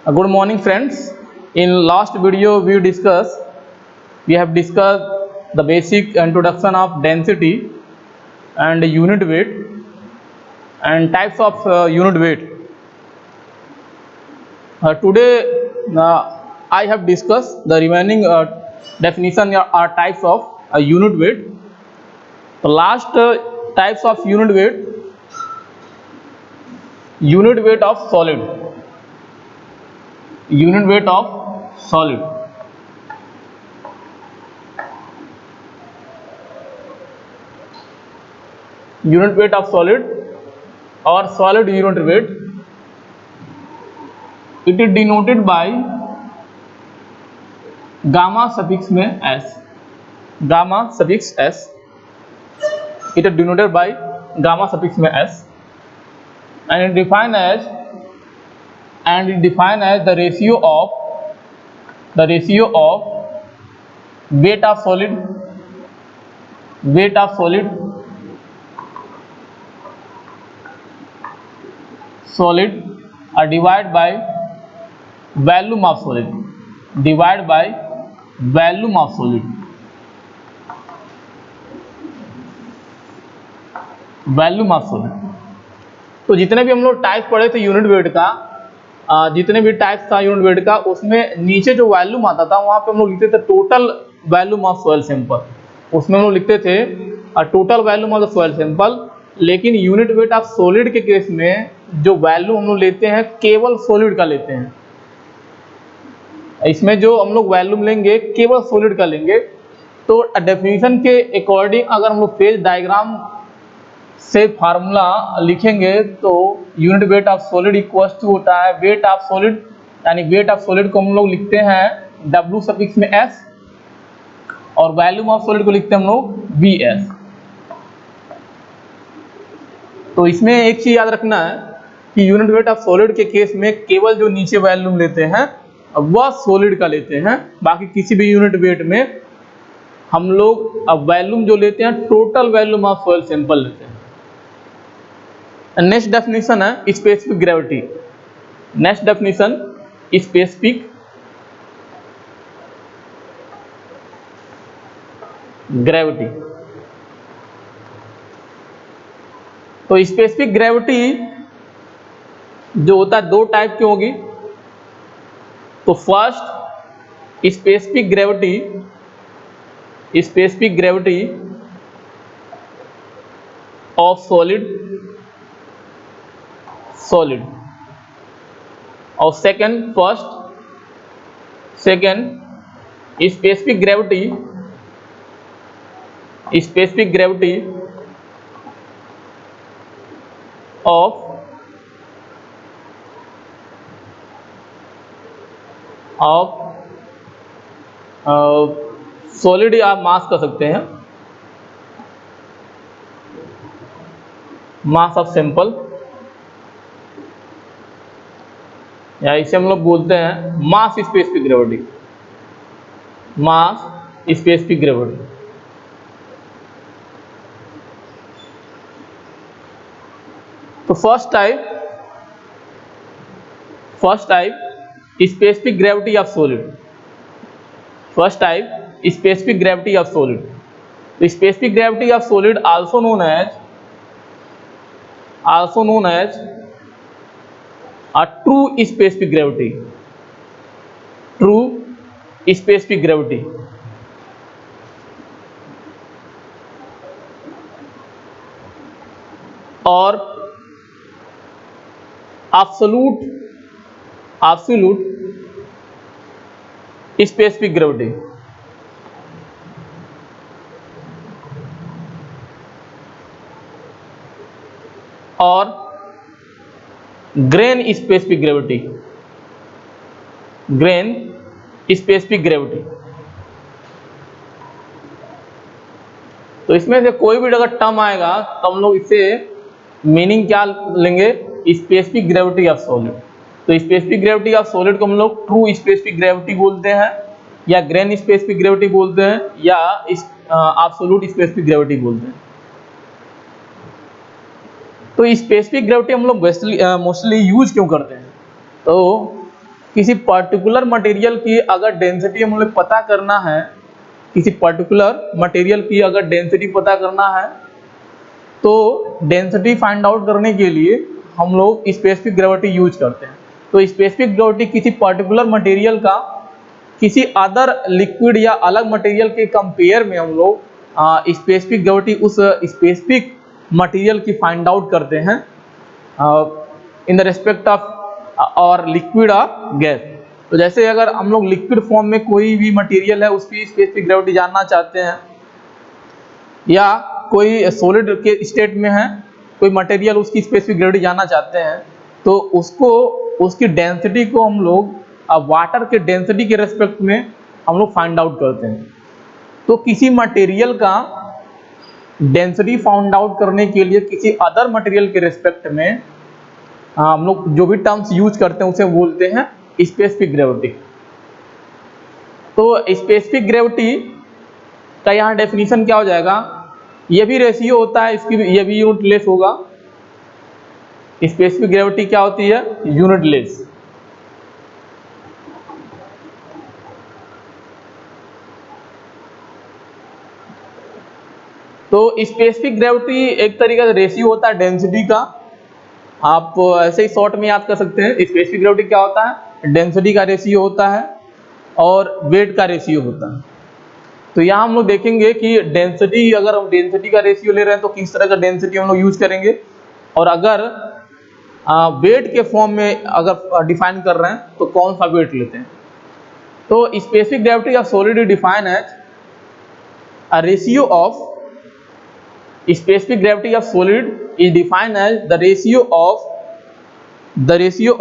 Good morning, friends. In last video, we have discussed the basic introduction of density and unit weight and types of unit weight. Today, I have discussed the remaining definition or types of unit weight. The last types of unit weight of solid. Unit weight of solid. Unit weight of solid or solid unit weight, it is denoted by gamma suffix में s. Gamma suffix s. It is denoted by gamma suffix में s, and it defined as the ratio of weight of solid divided by volume of solid, तो जितने भी हम लोग type पढ़े थे unit weight का, जितने भी टाइप्स था यूनिट वेट का, उसमें नीचे जो वॉल्यूम आता था वहां पे हम लोग लिखते थे total volume of soil sample. उसमें हम लोग लिखते थे total volume of the soil sample. लेकिन यूनिट वेट ऑफ सॉलिड के केस में जो वैल्यू हम लोग लेते हैं केवल सॉलिड का लेते हैं. इसमें जो हम लोग वॉल्यूम लेंगे केवल सॉलिड का लेंगे. तो डेफिनेशन के अकॉर्डिंग अगर हम लोग फेज डायग्राम से फार्मूला लिखेंगे तो unit weight of solid equals to होता है वेट ऑफ सॉलिड, यानी वेट ऑफ सॉलिड को हम लोग लिखते हैं W सफिक्स में S और वॉल्यूम ऑफ सॉलिड को लिखते हैं हम लोग VS. तो इसमें एक चीज याद रखना है कि यूनिट वेट ऑफ सॉलिड के केस में केवल जो नीचे वॉल्यूम लेते हैं वह सॉलिड का लेते हैं. बाकी किसी भी यूनिट वेट में हम लोग वॉल्यूम जो लेते हैं total volume of soil sample लेते हैं. नेक्स्ट डेफिनेशन है specific gravity. Next definition specific gravity. तो स्पेसिफिक ग्रेविटी जो होता है दो टाइप की होगी. तो first specific gravity of solid और second specific gravity of solid आप मास कर सकते हैं, मास ऑफ सैंपल, या इसे हम लोग बोलते हैं मास स्पेसिफिक ग्रेविटी. तो first type specific gravity of solid. तो specific gravity of solid also known as a true specific gravity. और absolute specific gravity. और ग्रेन स्पेसिफिक ग्रेविटी. तो इसमें से कोई भी अगर टर्म आएगा तो हम लोग इससे मीनिंग क्या लेंगे स्पेसिफिक ग्रेविटी ऑफ सॉलिड. तो स्पेसिफिक ग्रेविटी ऑफ सॉलिड को हम लोग ट्रू स्पेसिफिक ग्रेविटी बोलते हैं, या ग्रेन स्पेसिफिक ग्रेविटी बोलते हैं, या एब्सोल्यूट स्पेसिफिक ग्रेविटी बोलते हैं. तो स्पेसिफिक ग्रेविटी हम लोग मोस्टली यूज क्यों करते हैं? तो किसी पर्टिकुलर मटेरियल की अगर डेंसिटी हम लोग पता करना है, किसी पर्टिकुलर मटेरियल की अगर डेंसिटी पता करना है, तो डेंसिटी फाइंड आउट करने के लिए हम लोग स्पेसिफिक ग्रेविटी यूज करते हैं। तो स्पेसिफिक ग्रेविटी किसी पर्टिकुलर मटेरियल का किसी अदर लिक्विड या अलग मटेरियल के कंपेयर में हम लोग स्पेसिफिक ग्रेविटी उस स्पेसिफिक मटेरियल की फाइंड आउट करते हैं इन द रिस्पेक्ट ऑफ और लिक्विड और गैस। तो जैसे अगर हम लोग लिक्विड फॉर्म में कोई भी मटेरियल है उसकी स्पेसिफिक ग्रेविटी जानना चाहते हैं, या कोई सॉलिड के स्टेट में है कोई मटेरियल उसकी स्पेसिफिक ग्रेविटी जानना चाहते हैं, तो उसको उसकी डेंसिटी को हम लोग वाटर के डेंसिटी के रेस्पेक्ट में हम लोग फाइंड आउट करते हैं। तो किसी मटेरियल का डेंसिटी फाइंड आउट करने के लिए किसी अदर मटेरियल के रेस्पेक्ट में हम लोग जो भी टर्म्स यूज करते हैं उसे बोलते हैं स्पेसिफिक ग्रेविटी। तो स्पेसिफिक ग्रेविटी का यहाँ डेफिनेशन क्या हो जाएगा, ये भी रेशियो होता है, इसकी ये भी यूनिट लेस होगा। स्पेसिफिक ग्रेविटी क्या होती है, यूनिट लेस। तो स्पेसिफिक ग्रेविटी एक तरीका से रेशियो होता है डेंसिटी का। आप ऐसे ही शॉर्ट में याद कर सकते हैं, स्पेसिफिक ग्रेविटी क्या होता है, डेंसिटी का रेशियो होता है और वेट का रेशियो होता है। तो यहाँ हम लोग देखेंगे कि डेंसिटी, अगर हम डेंसिटी का रेशियो ले रहे हैं तो किस तरह का डेंसिटी हम लोग यूज करेंगे, और अगर वेट के फॉर्म में अगर डिफाइन कर रहे हैं तो कौन सा वेट लेते हैं। तो specific gravity of solid is defined as a ratio of specific gravity of solid is defined as the ratio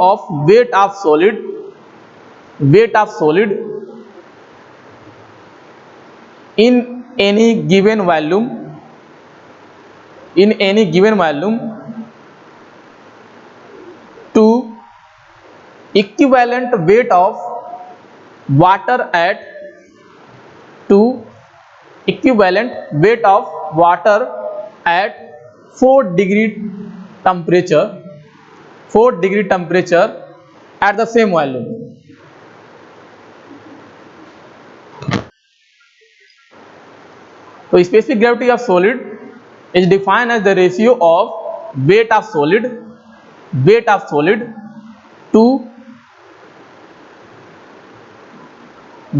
of weight of solid in any given volume to equivalent weight of water at 4 degree temperature at the same volume। तो specific gravity of solid is defined as the ratio of weight of solid to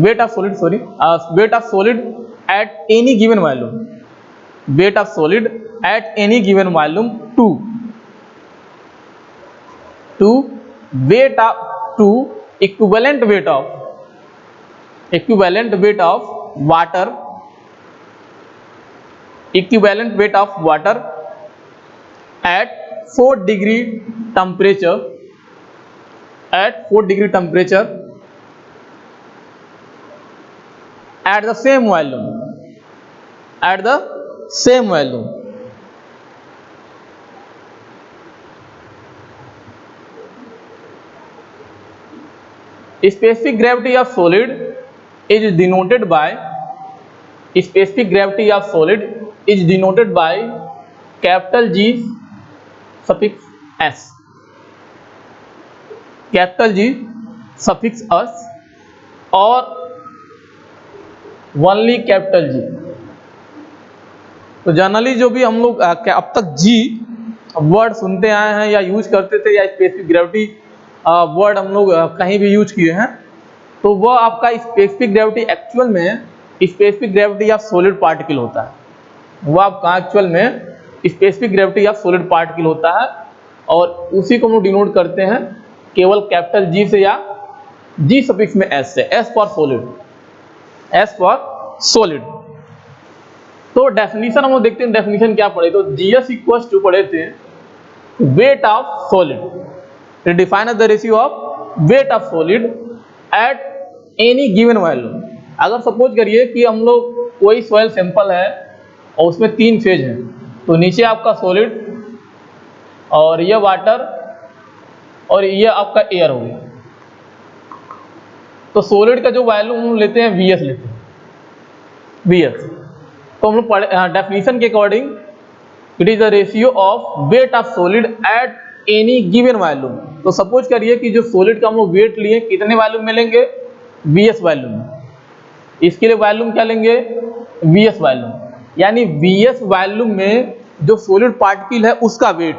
weight of solid at any given volume to equivalent weight of water at 4 degree temperature at the same volume। Specific gravity of solid is denoted by capital G suffix S, और only capital G. तो generally जो भी हम लोग अब तक जी word सुनते आए हैं या यूज करते थे, या स्पेसिफिक ग्रेविटी वर्ड हम लोग कहीं भी यूज किए हैं, तो वह आपका स्पेसिफिक ग्रेविटी एक्चुअल में specific gravity of solid particle होता है। वह आपका एक्चुअल में specific gravity of solid particle होता है, और उसी को हम लोग डिनोट करते हैं केवल कैपिटल जी से या जी सफिक्स में एस से, एस फॉर सॉलिड। तो डेफिनेशन हम लोग देखते हैं, डेफिनेशन क्या पढ़े, तो जीएस इक्वल्स टू पढ़े थे weight of solid, define as the ratio of weight of solid at any given value. अगर सपोज करिए कि हम लोग कोई सॉइल सैंपल है और उसमें 3 फेज है, तो नीचे आपका सॉलिड और ये वाटर और ये आपका एयर हो गया। तो सॉलिड का जो वैल्यू हम लेते हैं वीएस लेते हैं, तो हम लोग डेफिनेशन के according it is the ratio of weight of solid at any given value तो सपोज करिए कि जो सॉलिड का हम लोग वेट लिए कितने वॉल्यूम में लेंगे, Vs वॉल्यूम में। इसके लिए वॉल्यूम क्या लेंगे, Vs वॉल्यूम, यानी Vs वॉल्यूम में जो सॉलिड पार्टिकल है उसका वेट।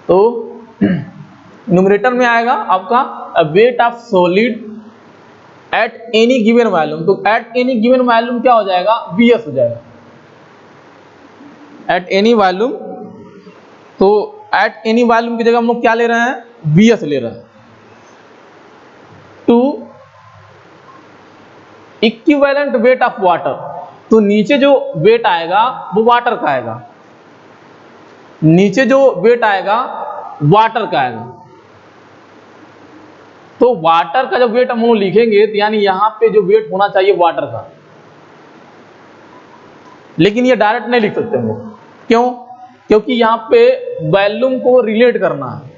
तो न्यूमरेटर में आएगा आपका weight of solid at any given volume. तो एट एनी गिवन वॉल्यूम क्या हो जाएगा, Vs हो जाएगा एट एनी वॉल्यूम। तो एट एनी वॉल्यूम की जगह हम लोग क्या ले रहे हैं, Vs ले रहे हैं। To equivalent weight of water, तो नीचे जो वेट आएगा वो वाटर का आएगा, नीचे जो वेट आएगा वाटर का आएगा। तो वाटर का जब वेट हम लोग लिखेंगे तो यानी यहां पे जो वेट होना चाहिए वाटर का, लेकिन ये डायरेक्ट नहीं लिख सकते हम लोग। क्यों, क्योंकि यहाँ पे वॉल्यूम को रिलेट करना है,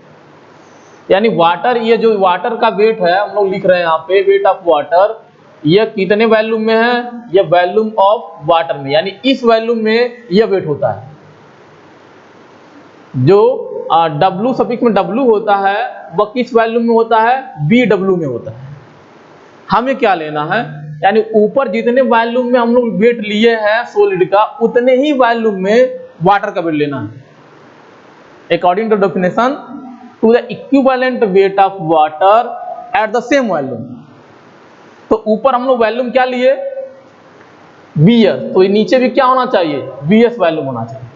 यानी वाटर, ये जो वाटर का वेट है हम लोग लिख रहे हैं यहाँ पे वेट ऑफ वाटर, यह कितने वॉल्यूम में है, यह वॉल्यूम ऑफ वाटर में, यानी इस वॉल्यूम में यह वेट होता है। जो W सफिक्स में W होता है वह किस वॉल्यूम में होता है, BW में होता है। हमें क्या लेना है, यानी ऊपर जितने वॉल्यूम में हम लोग वेट लिए हैं सॉलिड का उतने ही वॉल्यूम में वाटर का वेट लेना है। According to definition, to the equivalent weight of water at the same volume. तो ऊपर हम लोग वॉल्यूम क्या लिए, Vs, तो नीचे भी क्या होना चाहिए, Vs वॉल्यूम होना चाहिए।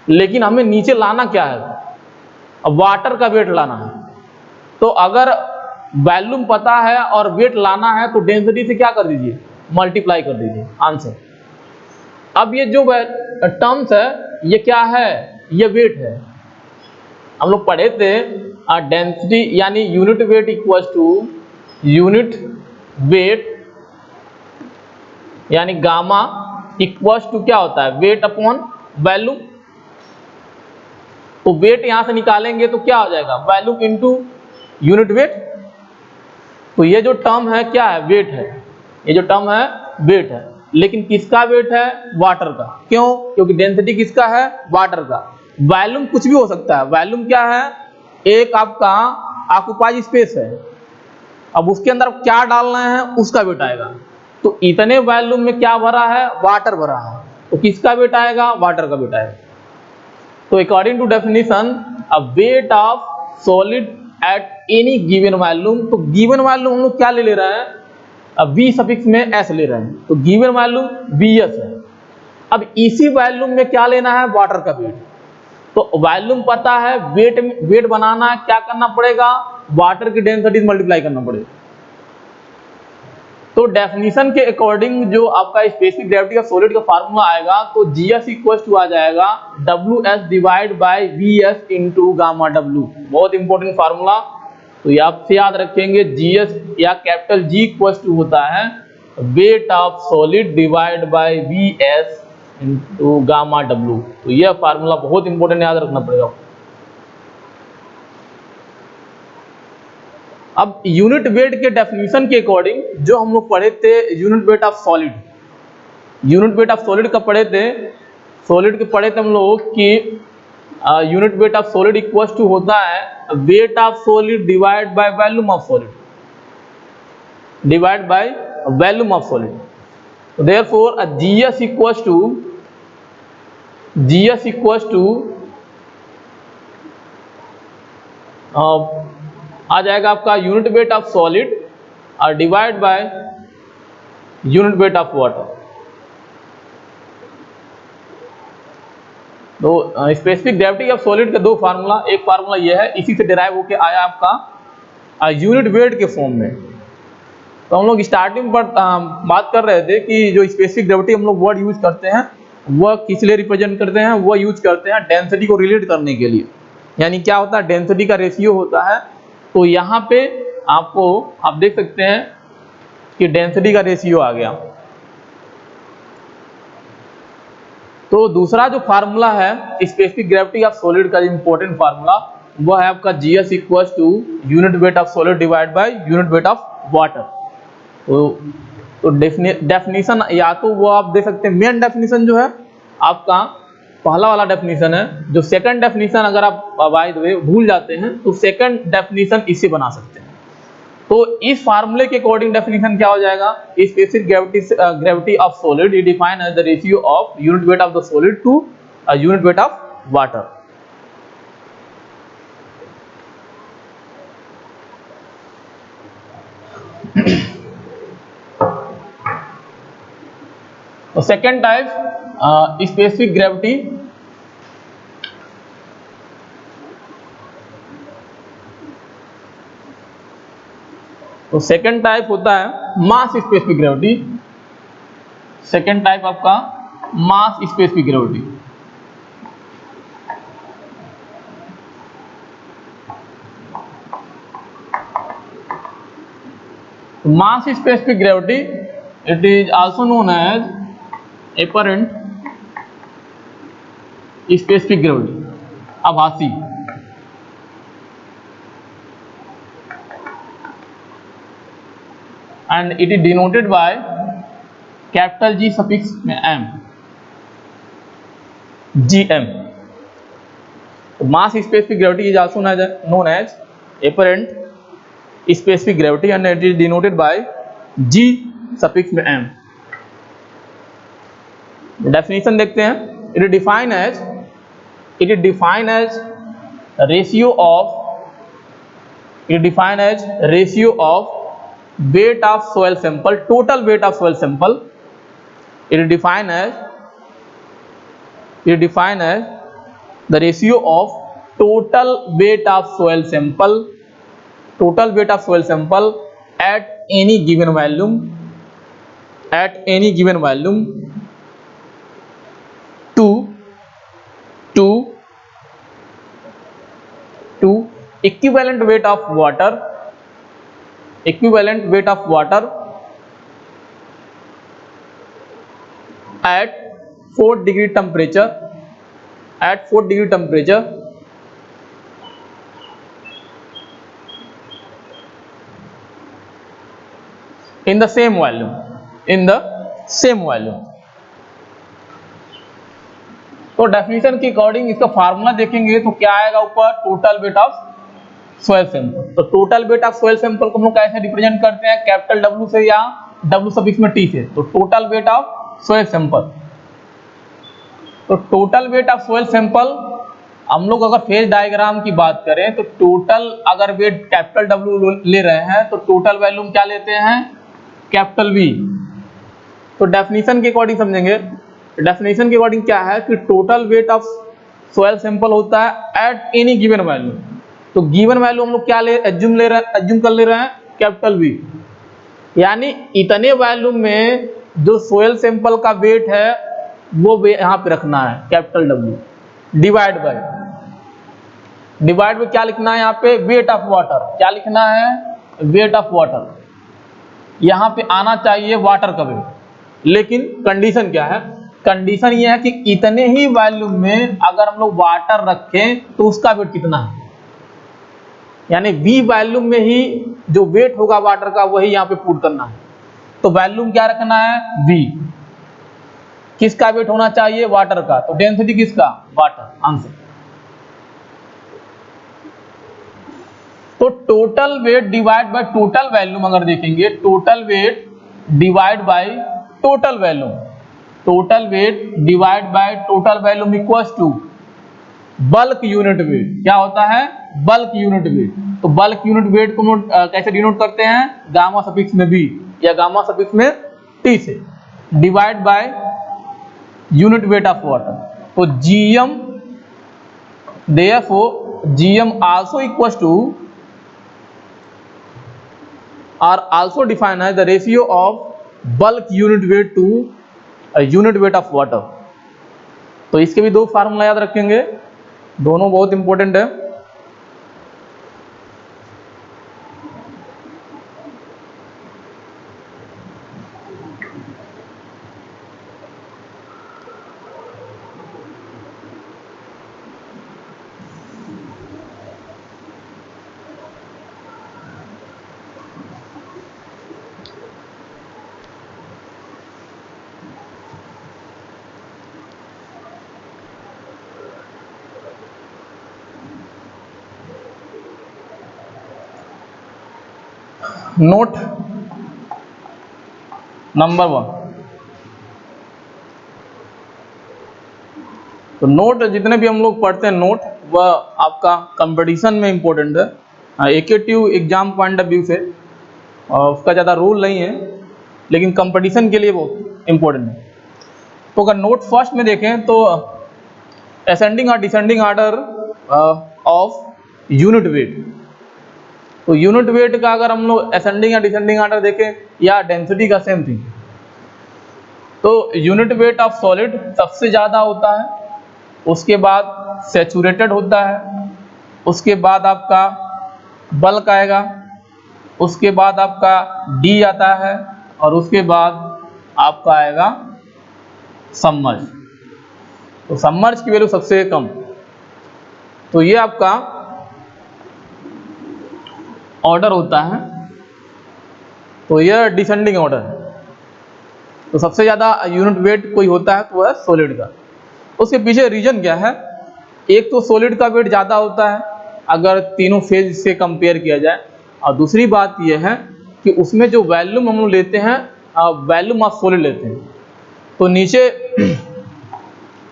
लेकिन हमें नीचे लाना क्या है, अब वाटर का वेट लाना है। तो अगर वॉल्यूम पता है और वेट लाना है तो डेंसिटी से क्या कर दीजिए, मल्टीप्लाई कर दीजिए, आंसर। अब ये जो टर्म्स है ये क्या है, ये वेट है। हम लोग पढ़े थे डेंसिटी यानी unit weight equals to unit weight, यानी गामा इक्वल्स टू क्या होता है, वेट अपॉन वॉल्यूम। तो वेट यहां से निकालेंगे तो क्या हो जाएगा, वॉल्यूम इनटू यूनिट वेट। तो ये जो टर्म है क्या है, वेट है, ये जो टर्म है वेट है। लेकिन किसका वेट है, वाटर का। क्यों, क्योंकि डेंसिटी किसका है, वाटर का। वॉल्यूम कुछ भी हो सकता है, वॉल्यूम क्या है, एक आपका ऑक्युपाइड स्पेस है, अब उसके अंदर क्या डालना है उसका वेट आएगा। तो इतने वॉल्यूम में क्या भरा है, वाटर भरा है, तो किसका वेट आएगा, वाटर का वेट आएगा। तो according to definition a weight of solid at any given volume, तो गिवन वॉल्यूम हम लोग क्या ले रहे हैं, अब V सफिक्स में S ले रहे हैं, तो गिवन वॉल्यूम Vs है। अब इसी वॉल्यूम में क्या लेना है, वाटर का वेट। तो वॉल्यूम पता है, वेट बनाना है, क्या करना पड़ेगा, वाटर की डेंसिटी मल्टीप्लाई करना पड़ेगा। तो डेफिनेशन के अकॉर्डिंग जो आपका स्पेसिफिक ग्रेविटी का सॉलिड का फार्मूला आएगा, तो Gs इक्वल टू आ जाएगा Ws divide by Vs into gamma W। बहुत इंपॉर्टेंट फार्मूला, तो ये आपसे याद रखेंगे। Gs या कैपिटल G इक्वल टू होता है weight of solid divide bye Vs into gamma W। तो यह फार्मूला बहुत इंपॉर्टेंट, याद रखना पड़ेगा। अब यूनिट वेट के डेफिनेशन के अकॉर्डिंग जो हम लोग पढ़े थे unit weight of solid, unit weight of solid का पढ़े थे, सॉलिड के पढ़े थे हम लोग कि unit weight of solid equals to होता है weight of solid divide by volume of solid, divide by volume of solid. Therefore Gs equals to आ जाएगा आपका यूनिट वेट ऑफ सॉलिड और divide by unit weight of water. तो specific gravity of solid के दो formula, एक formula यह है, इसी से डिराइव होके आया आपका यूनिट वेट के फॉर्म में। तो हम लोग स्टार्टिंग पर बात कर रहे थे कि जो स्पेसिफिक ग्रेविटी हम लोग वर्ड यूज करते हैं वह किस लिए रिप्रेजेंट करते हैं, वह यूज करते हैं डेंसिटी को रिलेट करने के लिए। यानी क्या होता है, डेंसिटी का रेशियो होता है। तो यहाँ पे आपको आप देख सकते हैं कि डेंसिटी का रेशियो आ गया। तो दूसरा जो फार्मूला है स्पेसिफिक ग्रेविटी ऑफ सॉलिड का इंपॉर्टेंट फार्मूला, वह है आपका Gs equals to unit weight of solid divide by unit weight of water. तो डेफिनेशन या तो वो आप देख सकते हैं, मेन डेफिनेशन जो है आपका पहला वाला डेफिनेशन है। जो सेकंड डेफिनेशन अगर आप बाय द वे भूल जाते हैं तो सेकंड डेफिनेशन इससे बना सकते हैं। तो इस फार्मूले के अकॉर्डिंग डेफिनेशन क्या हो जाएगा, specific gravity of solid is defined as the ratio of unit weight of the solid to unit weight of water. तो सेकेंड टाइप स्पेसिफिक ग्रेविटी, तो सेकेंड टाइप होता है mass specific gravity. Second type आपका mass specific gravity. Mass specific gravity it is also known as apparent specific gravity, आभासी। And it is denoted by capital G suffix में M, GM। Mass specific gravity is also known as apparent specific gravity and it is denoted by G suffix में M। Definition देखते हैं। It is defined as ratio of weight of soil sample, total weight of soil sample. It is defined as the ratio of total weight of soil sample at any given volume to equivalent weight of water at 4 degree temperature in the same volume। तो definition के according इसका formula देखेंगे तो क्या आएगा ऊपर, total weight of soil sample. तो total weight of soil sample को हम लोग कैसे रिप्रेजेंट करते हैं, कैपिटल W से या W सफिक्स में T से। तो total weight of soil sample, तो total weight of soil sample हम लोग अगर फेज डायग्राम की बात करें तो टोटल अगर वेट कैपिटल W ले रहे हैं तो टोटल वैल्यूम क्या लेते हैं, कैपिटल V। तो डेफिनेशन के अकॉर्डिंग समझेंगे। डेफिनेशन के अकॉर्डिंग क्या है कि total weight of soil sample होता है एट एनी गिवन वैल्यू। तो गिवन वैल्यू हम लोग क्या एज्यूम कर ले रहे हैं, कैपिटल V। यानी इतने वैल्यू में जो सोयल सैंपल का वेट है वो यहाँ पे रखना है, कैपिटल W, डिवाइड बाय क्या लिखना है यहाँ पे, वेट ऑफ वाटर। क्या लिखना है, वेट ऑफ वाटर। यहाँ पे आना चाहिए वाटर का वेट, लेकिन कंडीशन क्या है, कंडीशन ये है कि इतने ही वॉल्यूम में अगर हम लोग वाटर रखें तो उसका वेट कितना है। यानी V वॉल्यूम में ही जो वेट होगा वाटर का वही यहाँ पे पुट करना है। तो वॉल्यूम क्या रखना है, V। किसका वेट होना चाहिए, वाटर का। तो डेंसिटी किसका, वाटर, आंसर। तो total weight divide by total volume अगर देखेंगे, total weight divide by total volume, total weight divide by total volume equals to bulk unit weight. क्या होता है, बल्क यूनिट वेट। तो बल्क यूनिट वेट को कैसे denote करते हैं, गामा सफिक्स में B या गामा सफिक्स में T से, divide by unit weight of water. तो GM, therefore GM also equals to are also defined as the ratio of bulk unit weight to unit weight of water। तो इसके भी दो formula याद रखेंगे, दोनों बहुत इंपॉर्टेंट है। Note number 1। तो नोट जितने भी हम लोग पढ़ते हैं नोट, वह आपका कंपटीशन में इम्पोर्टेंट है। एकेटिव एग्जाम पॉइंट ऑफ व्यू से उसका ज़्यादा रोल नहीं है, लेकिन कंपटीशन के लिए बहुत इम्पोर्टेंट है। तो अगर नोट फर्स्ट में देखें तो असेंडिंग और descending order of unit weight. तो यूनिट वेट का अगर हम लोग असेंडिंग या डिसेंडिंग ऑर्डर देखें या डेंसिटी का सेम थिंग, तो यूनिट वेट ऑफ सॉलिड सबसे ज़्यादा होता है, उसके बाद सैचुरेटेड होता है, उसके बाद आपका बल्क आएगा, उसके बाद आपका डी आता है, और उसके बाद आपका आएगा सबमर्ज। तो सबमर्ज की वैल्यू सबसे कम। तो ये आपका ऑर्डर होता है। तो यह डिसेंडिंग ऑर्डर है। तो सबसे ज़्यादा यूनिट वेट कोई होता है तो वह है सॉलिड का। उसके पीछे रीजन क्या है? एक तो सॉलिड का वेट ज़्यादा होता है अगर तीनों फेज से कंपेयर किया जाए, और दूसरी बात यह है कि उसमें जो वैल्यूम हम लोग लेते हैं, वैल्यूम ऑफ सॉलिड लेते हैं। तो नीचे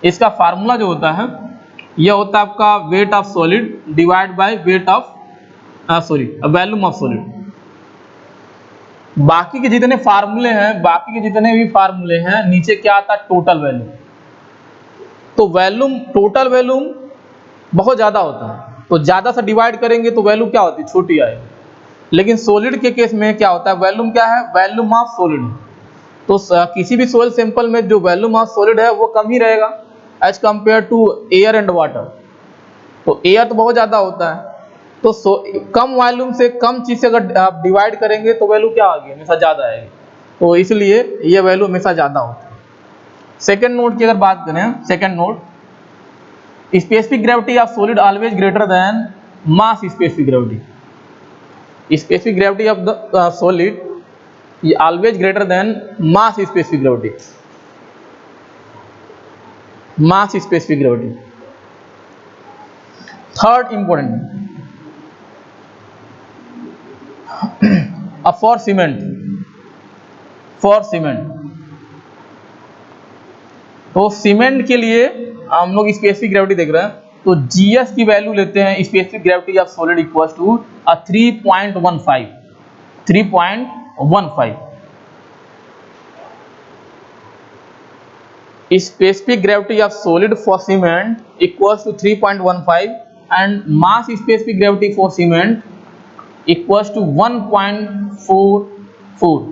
इसका फार्मूला जो होता है यह होता है आपका weight of solid divide by weight of volume of solid. बाकी के जितने भी फार्मूले हैं नीचे क्या आता है? Total volume. तो वैल्यूम, टोटल वैल्यूम बहुत ज़्यादा होता है, तो ज़्यादा से डिवाइड करेंगे तो वैल्यू क्या होती है? छोटी आएगी। लेकिन सॉलिड के केस में क्या होता है? वैल्यूम क्या है? Volume of solid. तो किसी भी सोइल सैंपल में जो वैल्यूम ऑफ सॉलिड है वो कम ही रहेगा as compare to air and water. तो एयर तो बहुत ज़्यादा होता है, तो कम वॉल्यूम से कम चीज़ से अगर आप डिवाइड करेंगे तो वैल्यू क्या आएगी? हमेशा ज़्यादा आएगी। तो इसलिए ये वैल्यू हमेशा ज़्यादा होती है। सेकेंड नोट की अगर बात करें, second note, specific gravity of solid always greater then mass specific gravity. Specific gravity of the solid always greater then mass specific gravity. Mass specific gravity. Third important, for cement. तो cement के लिए हम लोग specific gravity देख रहे हैं, तो GS की वैल्यू लेते हैं specific gravity of solid equals to 3.15। Specific gravity of solid for cement equals to 3.15 and mass specific gravity for cement equals to 1.44।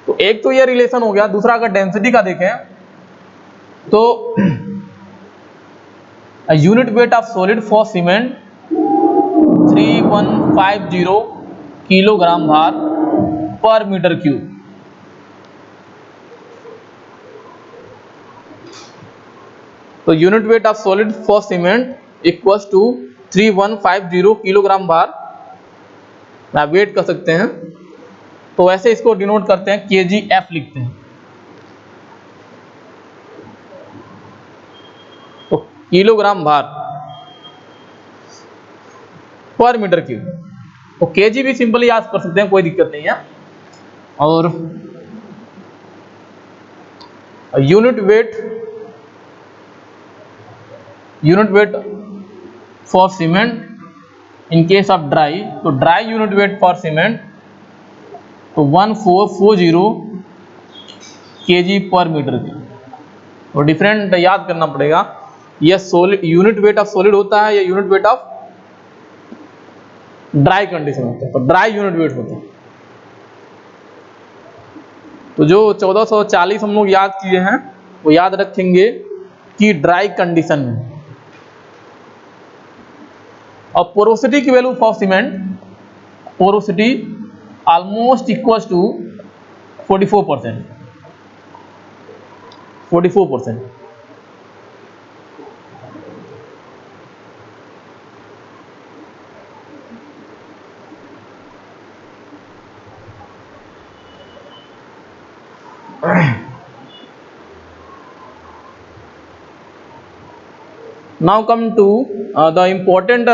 तो एक तो ये रिलेशन हो गया। दूसरा अगर डेंसिटी का देखें तो unit weight of solid for cement 3150 kilogram भार पर मीटर क्यूब। तो unit weight of solid for cement equals to 3150 kilogram भार आप वेट कर सकते हैं। तो वैसे इसको डिनोट करते हैं kgf लिखते हैं। तो किलोग्राम भार पर मीटर क्यूब। तो केजी भी सिंपली याद कर सकते हैं, कोई दिक्कत नहीं है। और unit weight for cement in case of dry, तो dry unit weight for cement तो 1440 केजी पर मीटर क्यूब। तो डिफरेंट याद करना पड़ेगा। यह solid unit weight of solid होता है, या unit weight of dry condition होता है। तो ड्राई यूनिट वेट होता है। तो जो 1440 हम लोग याद किए हैं वो याद रखेंगे कि ड्राई कंडीशन में। और पोरोसिटी की value for cement, porosity almost equals to 44%। Now come to the important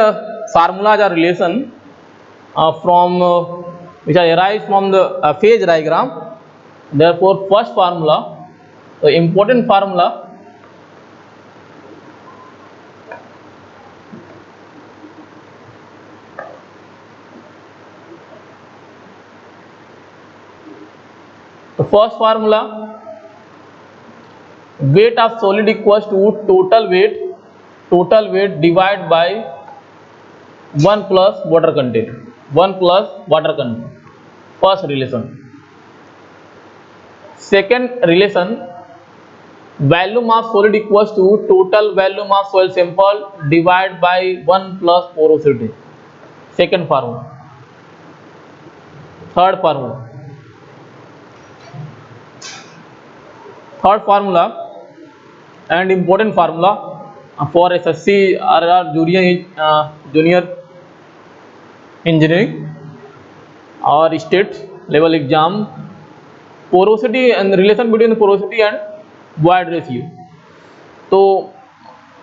formulas are relation from which are arise from the phase diagram. Therefore, first formula, the important formula, the first formula, weight of solid equals to total weight divided by 1 plus water content. 1 plus water content. First relation. Second relation, value mass solid equals to total value mass soil sample divided by 1 plus porosity. Second formula. Third formula. Third formula and important formula for SSC or junior engineering or state level exam, porosity and relation between the porosity and void ratio. So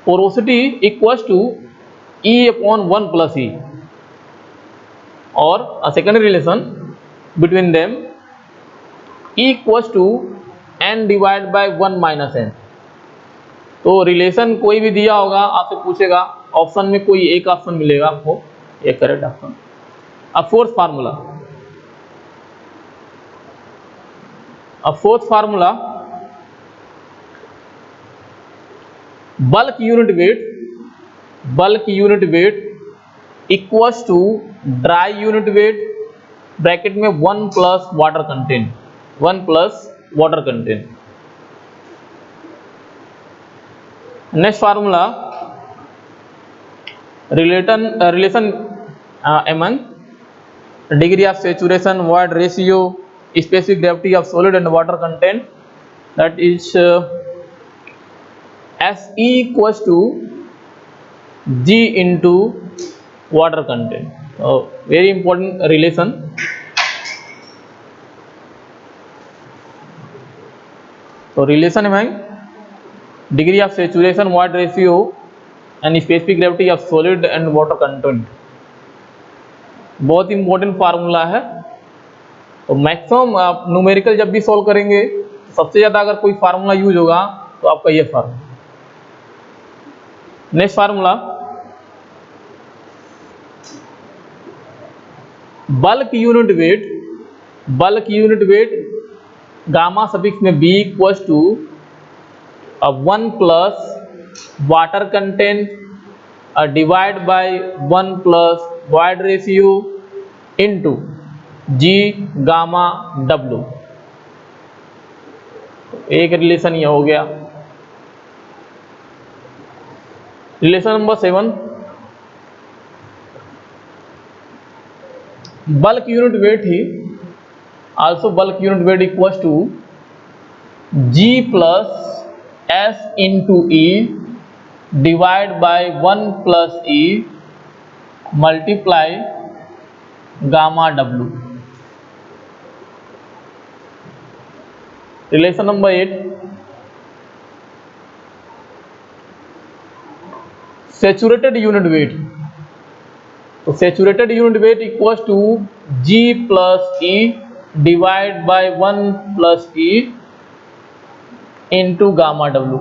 porosity equals to E upon 1 plus E, or a secondary relation between them, E equals to N divided by 1 minus N. तो relation कोई भी दिया होगा आपसे पूछेगा, option में कोई एक ऑप्शन मिलेगा आपको, ये करेक्ट ऑप्शन. अब fourth formula, bulk unit weight equals to dry unit weight bracket में 1 plus water content. Next formula, relation among, degree of saturation, void ratio, specific gravity of solid and water content, that is SE equals to G into water content. Very important relation. So relation है degree of saturation, void ratio and specific gravity of solid and water content. बहुत important formula है. तो maximum आप numerical जब भी solve करेंगे सबसे ज़्यादा अगर कोई फार्मूला यूज होगा तो आपका ये formula. Next formula, bulk unit weight gamma suffix में B equals to 1 plus water content divide by 1 plus void ratio into G gamma W. एक रिलेशन ये हो गया. Relation number 7, bulk unit weight ही also bulk unit weight equals to G plus S into E divide by 1 plus E multiply gamma W. Relation number 8, saturated unit weight. तो saturated unit weight equals to G plus E divide by 1 plus E into gamma W.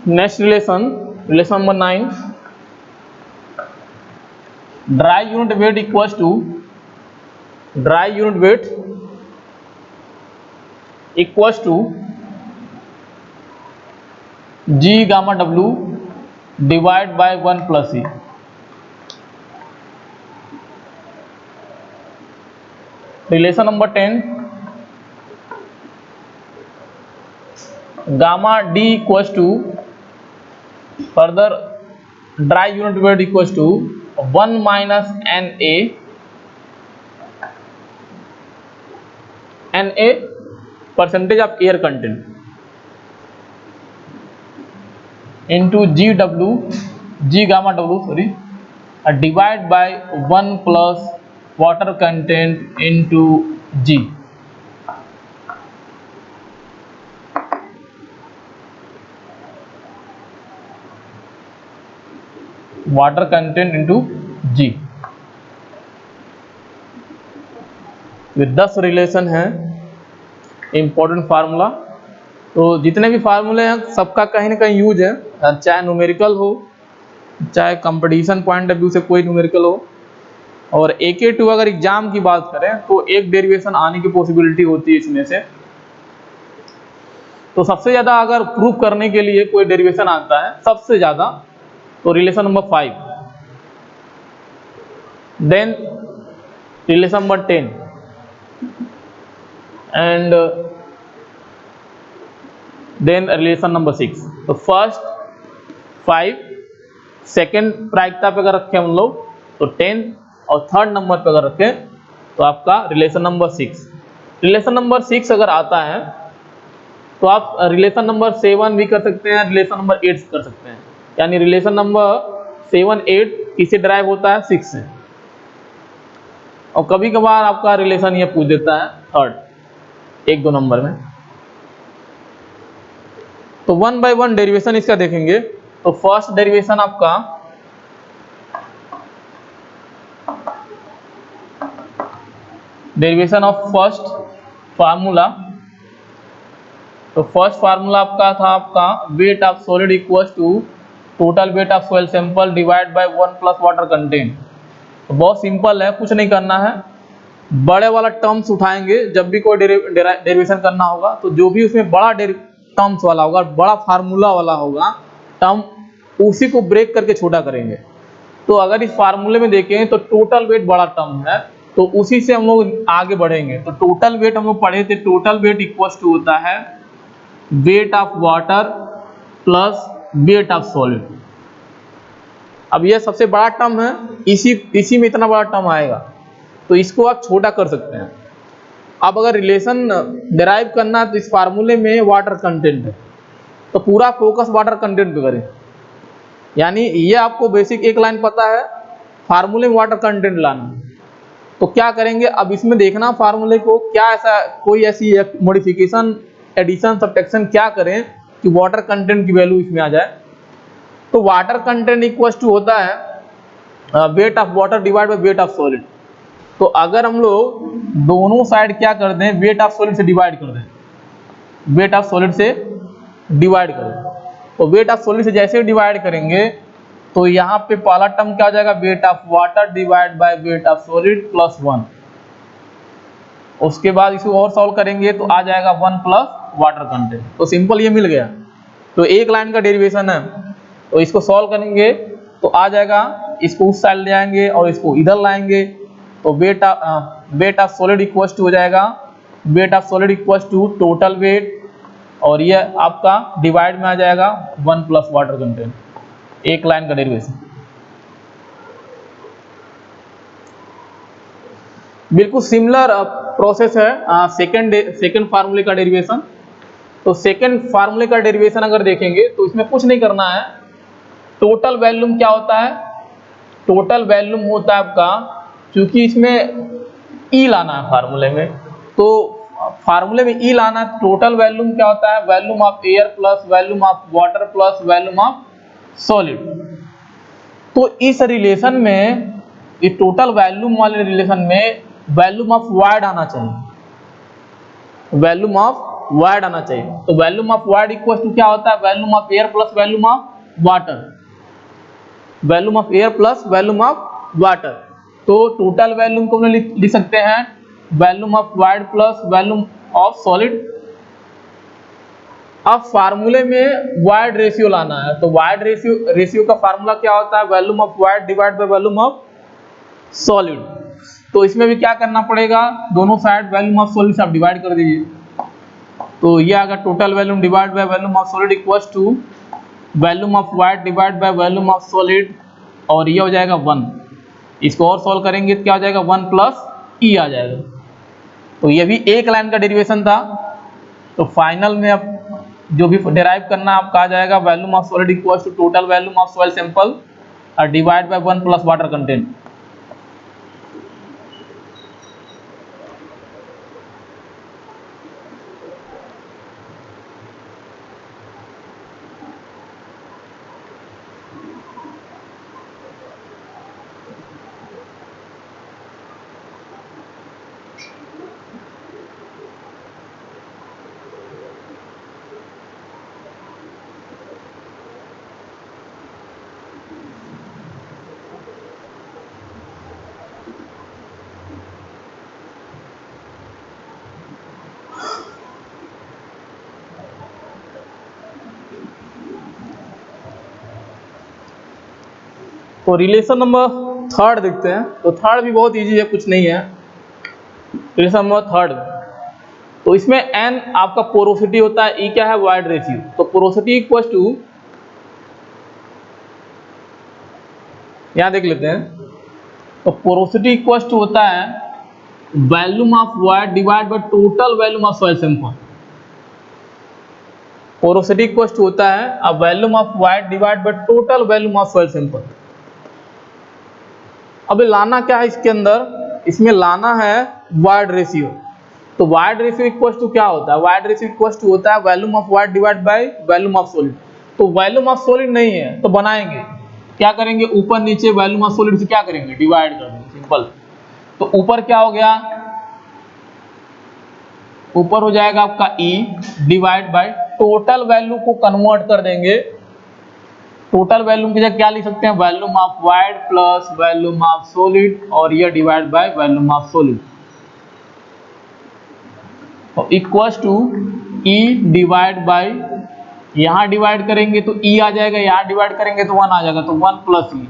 Next relation number 9, dry unit weight equals to G gamma W divide by 1 plus E. Relation number 10, gamma D equals to further dry unit weight equals to 1 minus Na percentage of air content. Into G W, G gamma W sorry, divide by 1 plus water content into G. Water content into जी। ये 10 relation है, important formula. तो जितने भी फार्मूले हैं सबका कहीं ना कहीं यूज है, चाहे न्यूमेरिकल हो, चाहे कंपटीशन पॉइंट ऑफ व्यू से कोई न्यूमेरिकल हो। और AK2 अगर एग्जाम की बात करें तो एक डेरिवेशन आने की पॉसिबिलिटी होती है इसमें से। तो सबसे ज्यादा अगर प्रूफ करने के लिए कोई डेरिवेशन आता है सबसे ज्यादा, तो relation number 5, then relation number 10 and then relation number 6। तो फर्स्ट 5, सेकेंड प्रायिकता पे अगर रखें हम लोग तो 10, और थर्ड नंबर पे अगर रखें तो आपका रिलेशन नंबर 6। रिलेशन नंबर 6 अगर आता है तो आप रिलेशन नंबर 7 भी कर सकते हैं, रिलेशन नंबर 8 कर सकते हैं। यानी रिलेशन नंबर 7, 8 किससे ड्राइव होता है? 6 से। और कभी कभार आपका रिलेशन ये पूछ देता है थर्ड, 1-2 नंबर में। तो 1 बाय 1 डेरिवेशन इसका देखेंगे। तो फर्स्ट डेरिवेशन आपका डेरिवेशन ऑफ फर्स्ट फार्मूला। तो फर्स्ट फार्मूला आपका था आपका weight of solid equals to total weight of soil sample divide by 1 plus water content. तो बहुत सिंपल है, कुछ नहीं करना है, बड़े वाला टर्म्स उठाएंगे जब भी कोई डेरिवेशन करना होगा। तो जो भी उसमें बड़ा टर्म्स वाला होगा, बड़ा फार्मूला वाला होगा टर्म, उसी को ब्रेक करके छोटा करेंगे। तो अगर इस फार्मूले में देखें तो टोटल वेट बड़ा टर्म है, तो उसी से हम लोग आगे बढ़ेंगे। तो टोटल वेट हम लोग पढ़े थे, टोटल वेट इक्वल्स टू होता है weight of water plus weight of solid. अब यह सबसे बड़ा टर्म है, इसी में इतना बड़ा टर्म आएगा, तो इसको आप छोटा कर सकते हैं। अब अगर रिलेशन डिराइव करना है तो इस फार्मूले में वाटर कंटेंट है, तो पूरा फोकस वाटर कंटेंट पे करें। यानी ये आपको बेसिक एक लाइन पता है, फार्मूले में वाटर कंटेंट लाना। तो क्या करेंगे, अब इसमें देखना फार्मूले को क्या ऐसा कोई ऐसी मॉडिफिकेशन, एडिशन, सब्ट्रैक्शन क्या करें कि वाटर कंटेंट की वैल्यू इसमें आ जाए। तो वाटर कंटेंट इक्वल टू होता है weight of water divide by weight of solid. तो अगर हम लोग दोनों साइड क्या कर दें, वेट ऑफ सॉलिड से डिवाइड कर दें, वेट ऑफ सॉलिड से डिवाइड कर दें, तो वेट ऑफ सॉलिड से जैसे डिवाइड करेंगे तो यहाँ पे पहला टर्म क्या हो जाएगा, weight of water divide by weight of solid plus 1। उसके बाद इसको और सॉल्व करेंगे तो आ जाएगा 1 प्लस वाटर कंटेंट। तो सिंपल ये मिल गया। तो एक लाइन का डेरिवेशन है, तो इसको सॉल्व करेंगे तो आ जाएगा, इसको उस साइड ले आएंगे और इसको इधर लाएंगे। तो weight of solid equals to हो जाएगा weight of solid equals to total weight, और ये आपका डिवाइड में आ जाएगा 1 प्लस वाटर कंटेंट। एक लाइन का डेरिवेशन बिल्कुल सिमिलर प्रोसेस है सेकंड फार्मूले का डेरिवेशन। तो सेकंड फार्मूले का डेरिवेशन अगर देखेंगे तो इसमें कुछ नहीं करना है। टोटल वैल्यूम क्या होता है, टोटल वैल्यूम होता है आपका, क्योंकि इसमें ई लाना है फार्मूले में, तो फार्मूले में ई लाना है। टोटल वैल्यूम क्या होता है, volume of air plus volume of water plus volume of solid. तो इस रिलेशन में, इस टोटल वैल्यूम वाले रिलेशन में वैल्यूम ऑफ वाइड आना चाहिए, वैल्यूम ऑफ वाइड आना चाहिए। तो volume of void equal to क्या होता है, volume of air plus volume of water, volume of air plus volume of water. तो टोटल वैल्यूम को हम लिख सकते हैं volume of void plus volume of solid. अब फार्मूले में वाइड रेशियो लाना है, तो वाइड रेशियो का फार्मूला क्या होता है, volume of void divide by volume of solid. तो इसमें भी क्या करना पड़ेगा, दोनों साइड वैल्यूम ऑफ सॉलिड से आप डिवाइड कर दीजिए। तो ये आएगा total volume divide by volume of solid equals to volume of void divide by volume of solid, और ये हो जाएगा 1। इसको और सॉल्व करेंगे तो क्या हो जाएगा, 1 प्लस ई आ जाएगा। तो ये भी एक लाइन का डेरिवेशन था। तो फाइनल में अब जो भी डेराइव करना आपका आ जाएगा volume of solid equals to total volume of soil sample और divide by 1 plus water content. तो रिलेशन नंबर थर्ड देखते हैं। तो थर्ड भी बहुत इजी है, कुछ नहीं है। रिलेशन नंबर थर्ड, तो इसमें n आपका पोरोसिटी होता है, E क्या है वॉइड रेशियो। तो पोरोसिटी इक्वल टू, यहां देख लेते हैं। तो पोरोसिटी इक्वल टू होता है volume of void divide by total volume of soil sample. Porosity equal to होता है volume of void divide by total volume of soil sample. अब लाना क्या है इसके अंदर, इसमें लाना है वॉइड रेशियो। तो वॉइड रेशियो इक्वल टू क्या होता है, वॉइड रेशियो इक्वल टू होता है volume of void divide by volume of solid. तो वॉल्यूम ऑफ सॉलिड नहीं है तो बनाएंगे क्या करेंगे, ऊपर नीचे वॉल्यूम ऑफ सॉलिड से क्या करेंगे, डिवाइड कर देंगे, सिंपल। तो ऊपर क्या हो गया, ऊपर हो जाएगा आपका E divide by total value को कन्वर्ट कर देंगे। टोटल वॉल्यूम की जगह क्या लिख सकते हैं, volume of void plus volume of solid और ये divide by volume of solid और equals to E divide by, यहां डिवाइड करेंगे तो E आ जाएगा, यहां डिवाइड करेंगे तो 1 आ जाएगा, तो 1 प्लस E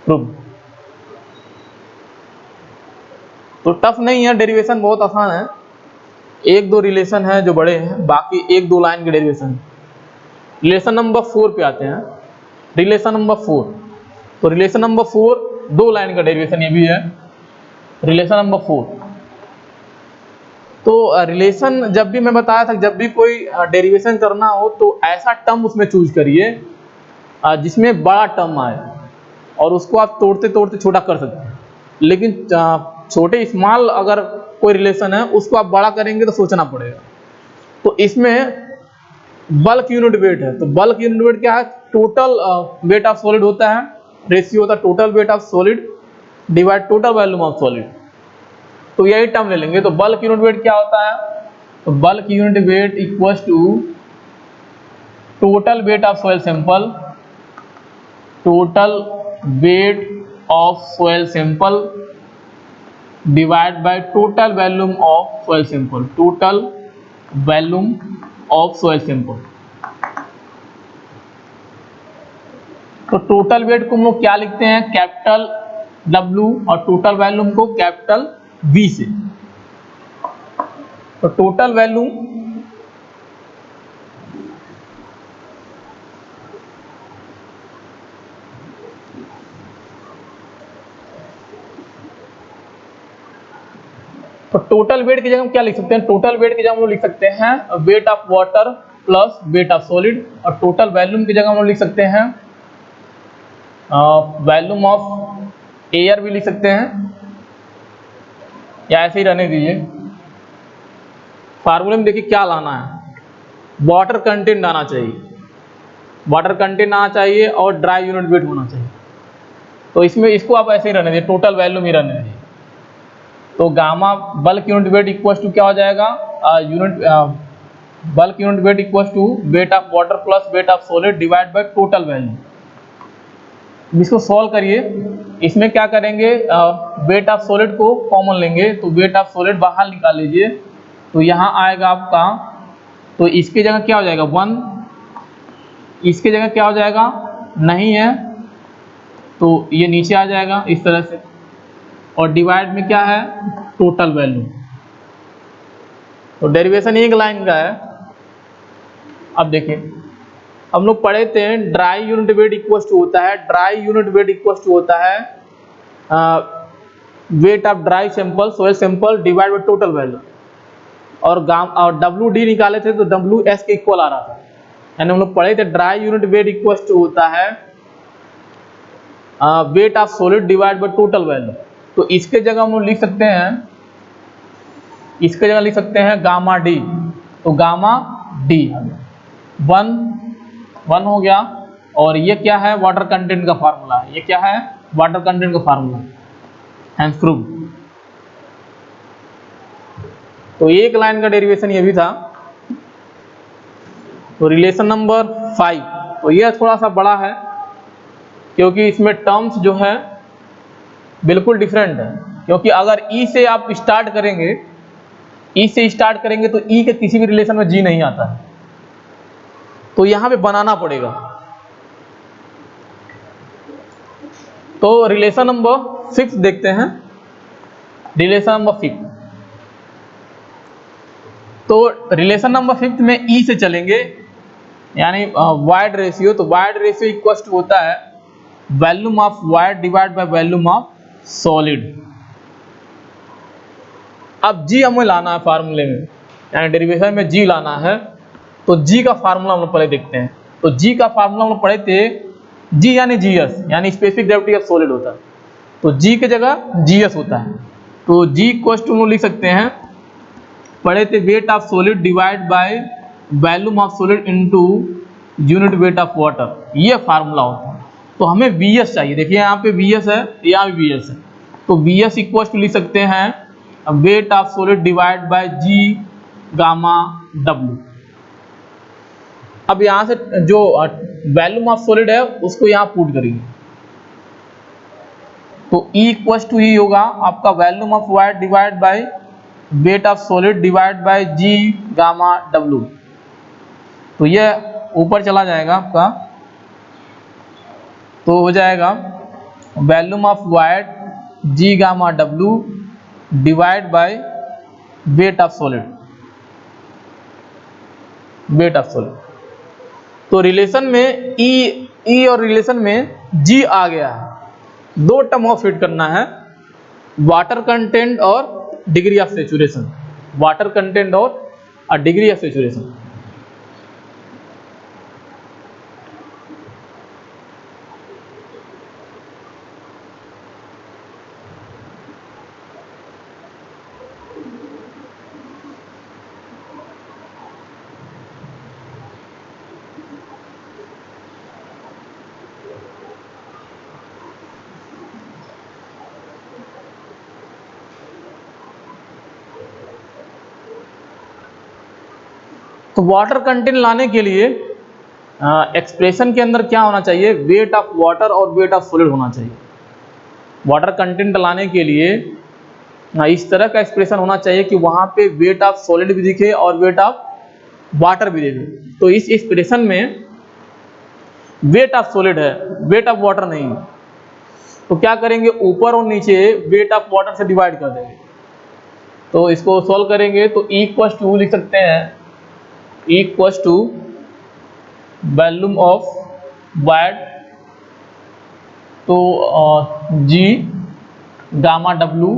प्रूव। तो टफ नहीं है, डेरिवेशन बहुत आसान है। एक दो रिलेशन है जो बड़े हैं, बाकी एक दो लाइन के डेरिवेशन। रिलेशन नंबर 4 पे आते हैं। रिलेशन नंबर 4, तो रिलेशन नंबर 4 दो लाइन का डेरिवेशन ये भी है। रिलेशन नंबर 4, तो रिलेशन जब भी मैं बताया था, जब भी कोई डेरिवेशन करना हो तो ऐसा टर्म उसमें चूज करिए जिसमें बड़ा टर्म आए और उसको आप तोड़ते तोड़ते छोटा कर सकते हैं। लेकिन छोटे स्मॉल अगर कोई रिलेशन है उसको आप बड़ा करेंगे तो सोचना पड़ेगा। तो इसमें बल्क यूनिट वेट है, तो बल्क यूनिट वेट क्या है, टोटल वेट ऑफ सॉलिड होता है, रेशियो होता है total weight of solid divide total volume of solid. तो यही टर्म ले लेंगे। तो बल्क यूनिट वेट क्या होता है, तो bulk unit weight equals to total weight of soil sample, total weight of soil sample divide by total volume of soil sample, total volume of soil sample. तो total weight को हम लोग क्या लिखते हैं, कैपिटल W और total volume को capital V से। तो टोटल वॉल्यूम तो टोटल वेट की जगह हम क्या लिख सकते हैं, टोटल वेट की जगह हम लोग लिख सकते हैं weight of water plus weight of solid, और टोटल वॉल्यूम की जगह हम लोग लिख सकते हैं वॉल्यूम ऑफ एयर भी लिख सकते हैं, या ऐसे ही रहने दीजिए। फार्मूले में देखिए क्या लाना है, वाटर कंटेंट आना चाहिए, वाटर कंटेंट आना चाहिए और ड्राई यूनिट वेट होना चाहिए। तो इसमें इसको आप ऐसे ही रहने दीजिए, टोटल वॉल्यूम ही रहने दीजिए। तो gamma bulk unit weight equal to क्या हो जाएगा, bulk unit weight equal to weight of water plus weight of solid divide by total volume. इसको सॉल्व करिए। इसमें क्या करेंगे, वेट ऑफ सॉलिड को कॉमन लेंगे, तो वेट ऑफ सॉलिड बाहर निकाल लीजिए, तो यहाँ आएगा आपका, तो इसकी जगह क्या हो जाएगा 1, इसकी जगह क्या हो जाएगा, नहीं है तो ये नीचे आ जाएगा इस तरह से, और डिवाइड में क्या है, टोटल वैल्यू। तो डेरिवेशन एक लाइन का है। अब देखिए हम लोग पढ़े थे dry unit weight equal to होता है, dry unit weight equal to होता है weight of dry sample soil sample divide by total value. और डब्ल्यू डी निकाले थे तो डब्ल्यू एस के इक्वल आ रहा था, यानी हम लोग पढ़े थे dry unit weight equal to होता है weight of solid divide by total value. तो इसके जगह हम लोग लिख सकते हैं, इसके जगह लिख सकते हैं गामा डी। तो गामा डी 1 हो गया, और ये क्या है, वाटर कंटेंट का फार्मूला है, ये क्या है, वाटर कंटेंट का फार्मूला, हैंस प्रूव। तो एक लाइन का डेरिवेशन ये भी था। तो रिलेशन नंबर 5, तो ये थोड़ा सा बड़ा है क्योंकि इसमें टर्म्स जो है बिल्कुल डिफरेंट है। क्योंकि अगर ई से आप स्टार्ट करेंगे, ई से स्टार्ट करेंगे तो ई के किसी भी रिलेशन में जी नहीं आता है, तो यहां पे बनाना पड़ेगा। तो रिलेशन नंबर 6 देखते हैं। रिलेशन नंबर 6, तो रिलेशन नंबर 5 में ई से चलेंगे, यानी वाइड रेशियो। तो वाइड रेशियो इक्वल टू होता है volume of void divide by volume of solid. अब जी हमें लाना है फार्मूले में, यानी डेरिवेशन में जी लाना है। तो जी का फार्मूला हम लोग पहले देखते हैं। तो जी का फार्मूला हम लोग पढ़े थे, जी यानी जीएस, यानी स्पेसिफिक ग्रेविटी ऑफ सॉलिड होता है। तो जी की जगह जीएस होता है। तो जी इक्वल टू हम लोग लिख सकते हैं, पढ़े थे weight of solid divide by volume of solid into unit weight of water, ये फार्मूला होता है। तो हमें वीएस चाहिए, देखिए यहाँ पे वीएस है, यहाँ भी वीएस है। तो वीएस इक्वल टू लिख सकते हैं weight of solid divide bye ji gamma W. अब यहाँ से जो वॉल्यूम ऑफ सॉलिड है उसको यहाँ पुट करेंगे। तो E इक्वल टू ही होगा आपका volume of void divide by weight of solid divide bye ji gamma W. तो ये ऊपर चला जाएगा आपका, तो हो जाएगा volume of wide ji gamma W divide by weight of solid, wait of solid. तो रिलेशन में ई और रिलेशन में जी आ गया है। दो टर्म ऑफ फिट करना है, वाटर कंटेंट और degree of saturation, water content और डिग्री ऑफ सेचुरेशन। तो वाटर कंटेंट लाने के लिए एक्सप्रेशन के अंदर क्या होना चाहिए, वेट ऑफ वाटर और वेट ऑफ सॉलिड होना चाहिए। वाटर कंटेंट लाने के लिए इस तरह का एक्सप्रेशन होना चाहिए कि वहां पे वेट ऑफ सॉलिड भी दिखे और वेट ऑफ वाटर भी दिखे। तो इस एक्सप्रेशन में वेट ऑफ सॉलिड है, वेट ऑफ वाटर नहीं है। तो क्या करेंगे, ऊपर और नीचे वेट ऑफ वाटर से डिवाइड कर देंगे। तो इसको सॉल्व करेंगे तो E इक्वल टू लिख सकते हैं, E equal to volume of void, तो जी गामा डब्ल्यू।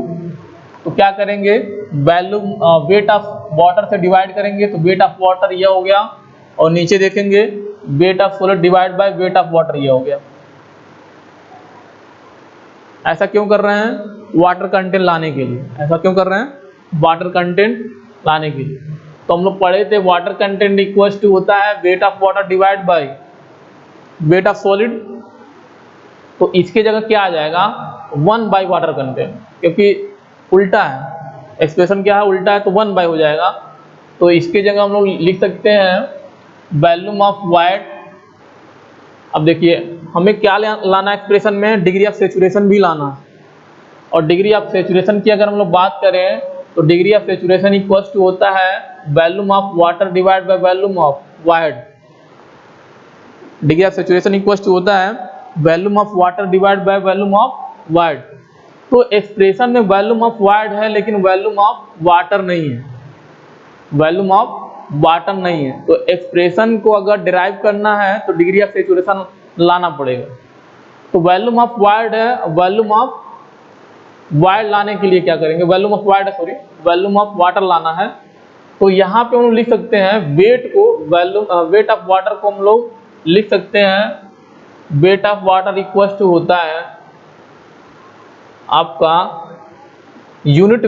तो क्या करेंगे, वॉल्यूम वेट ऑफ वाटर से डिवाइड करेंगे, तो वेट ऑफ वाटर यह हो गया, और नीचे देखेंगे wait of solid divide by weight of water यह हो गया। ऐसा क्यों कर रहे हैं, वाटर कंटेंट लाने के लिए। ऐसा क्यों कर रहे हैं, वाटर कंटेंट लाने के लिए। तो हम लोग पढ़े थे वाटर कंटेंट इक्वल टू होता है weight of water divide by weight of solid. तो इसके जगह क्या आ जाएगा, 1 बाय वाटर कंटेंट, क्योंकि उल्टा है, एक्सप्रेशन क्या है, उल्टा है, तो 1 बाय हो जाएगा। तो इसके जगह हम लोग लिख सकते हैं वॉल्यूम ऑफ वाइड। अब देखिए हमें क्या लाना है एक्सप्रेशन में, डिग्री ऑफ सेचुरेशन भी लाना है। और डिग्री ऑफ सेचुरेशन की अगर हम लोग बात करें तो degree of saturation equal to होता है volume of water divide by volume of void. Degree of saturation equal to होता है volume of water divide by volume of void. तो एक्सप्रेशन में वॉल्यूम ऑफ वाइड है लेकिन वॉल्यूम ऑफ वाटर नहीं है, वॉल्यूम ऑफ वाटर नहीं है। तो एक्सप्रेशन को अगर डिराइव करना है तो डिग्री ऑफ सेचुरेशन लाना पड़ेगा। तो वॉल्यूम ऑफ वाइड है, वॉल्यूम ऑफ वाइड लाने के लिए क्या करेंगे, volume of wide sorry volume of water लाना है। तो यहाँ पे हम लोग लिख सकते हैं वेट को, वेट ऑफ वाटर को हम लोग लिख सकते हैं, weight of water equal to होता है आपका unit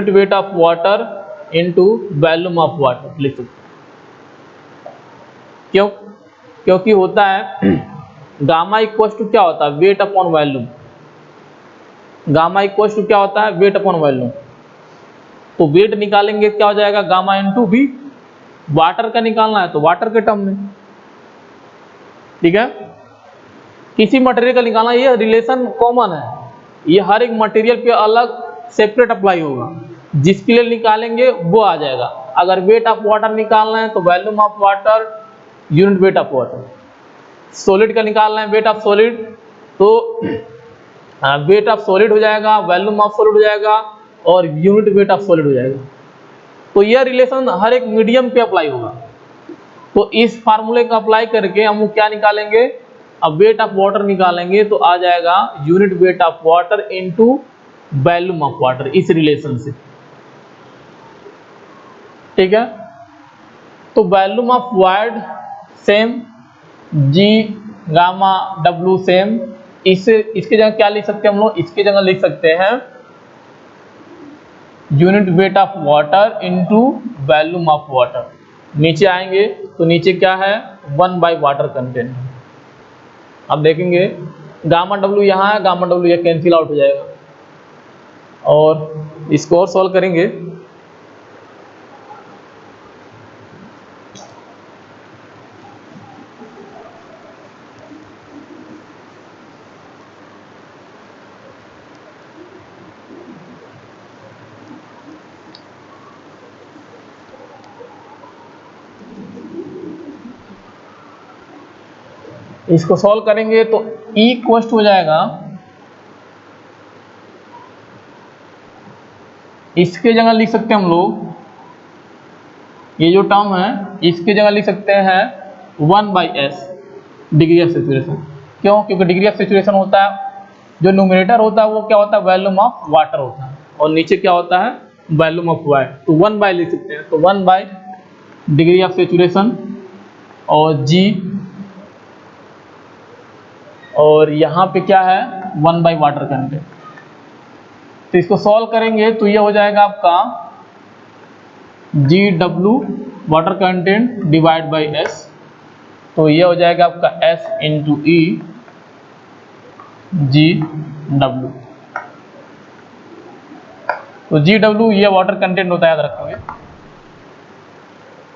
weight of water into volume of water लिख सकते हैं। क्यों? क्योंकि होता है गामा इक्वल टू क्या होता है, weight upon volume. Gamma equal to क्या होता है, वेट अपॉन वॉल्यूम। तो वेट निकालेंगे क्या हो जाएगा, गामा इनटू वी। वाटर का निकालना है तो वाटर के टर्म में, ठीक है। किसी मटेरियल का निकालना, ये रिलेशन कॉमन है, ये हर एक मटेरियल पे अलग सेपरेट अप्लाई होगा। जिसके लिए निकालेंगे वो आ जाएगा। अगर वेट ऑफ वाटर निकालना है तो volume of water unit weight of water. Solid का निकालना है वेट ऑफ सॉलिड, तो वेट ऑफ सॉलिड हो जाएगा, वॉल्यूम ऑफ सॉलिड हो जाएगा और यूनिट वेट ऑफ सॉलिड हो जाएगा। तो यह रिलेशन हर एक मीडियम पे अप्लाई होगा। तो इस फार्मूले का अप्लाई करके हम क्या निकालेंगे, अब वेट ऑफ वाटर निकालेंगे तो आ जाएगा unit weight of water into volume of water, इस रिलेशन से, ठीक है। तो volume of ward same, ji gamma W same. इसके जगह क्या लिख सकते हैं हम लोग, इसके जगह लिख सकते हैं unit weight of water into volume of water. नीचे आएंगे तो नीचे क्या है, 1 बाई वाटर कंटेंट। अब देखेंगे गामा डब्ल्यू यहाँ है, गामा डब्ल्यू ये कैंसिल आउट हो जाएगा। और इसको और सॉल्व करेंगे, इसको सॉल्व करेंगे तो E इक्वस्ट हो जाएगा, इसके जगह लिख सकते हैं हम लोग, ये जो टर्म है इसके जगह लिख सकते हैं 1 by S degree of saturation. क्यों? क्योंकि डिग्री ऑफ सेचुरेशन होता है, जो न्यूमरेटर होता है वो क्या होता है, वॉल्यूम ऑफ वाटर होता है, और नीचे क्या होता है, वॉल्यूम ऑफ वाटर। तो 1 बाई लिख सकते हैं, तो 1 बाई डिग्री ऑफ सेचुरेशन और जी, और यहाँ पे क्या है 1 बाई वाटर कंटेंट। तो इसको सॉल्व करेंगे तो ये हो जाएगा आपका जी W water content divide by S. तो ये हो जाएगा आपका एस इंटू ई जी डब्ल्यू। तो जी डब्ल्यू ये वाटर कंटेंट होता है, याद रखोगे।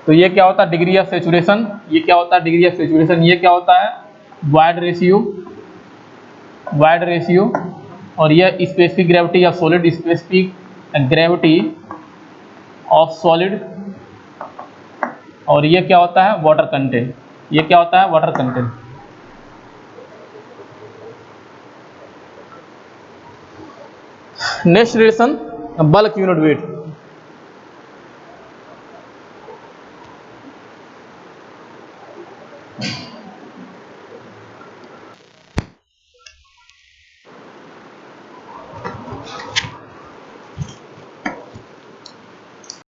तो ये क्या होता है, डिग्री ऑफ सेचुरेशन। ये क्या होता है, डिग्री ऑफ सेचुरेशन। ये क्या होता है, वाइड रेशियो। और यह specific gravity of solid, specific gravity of solid. और ये क्या होता है, वाटर कंटेंट। ये क्या होता है, water content. Next relation, bulk unit wait.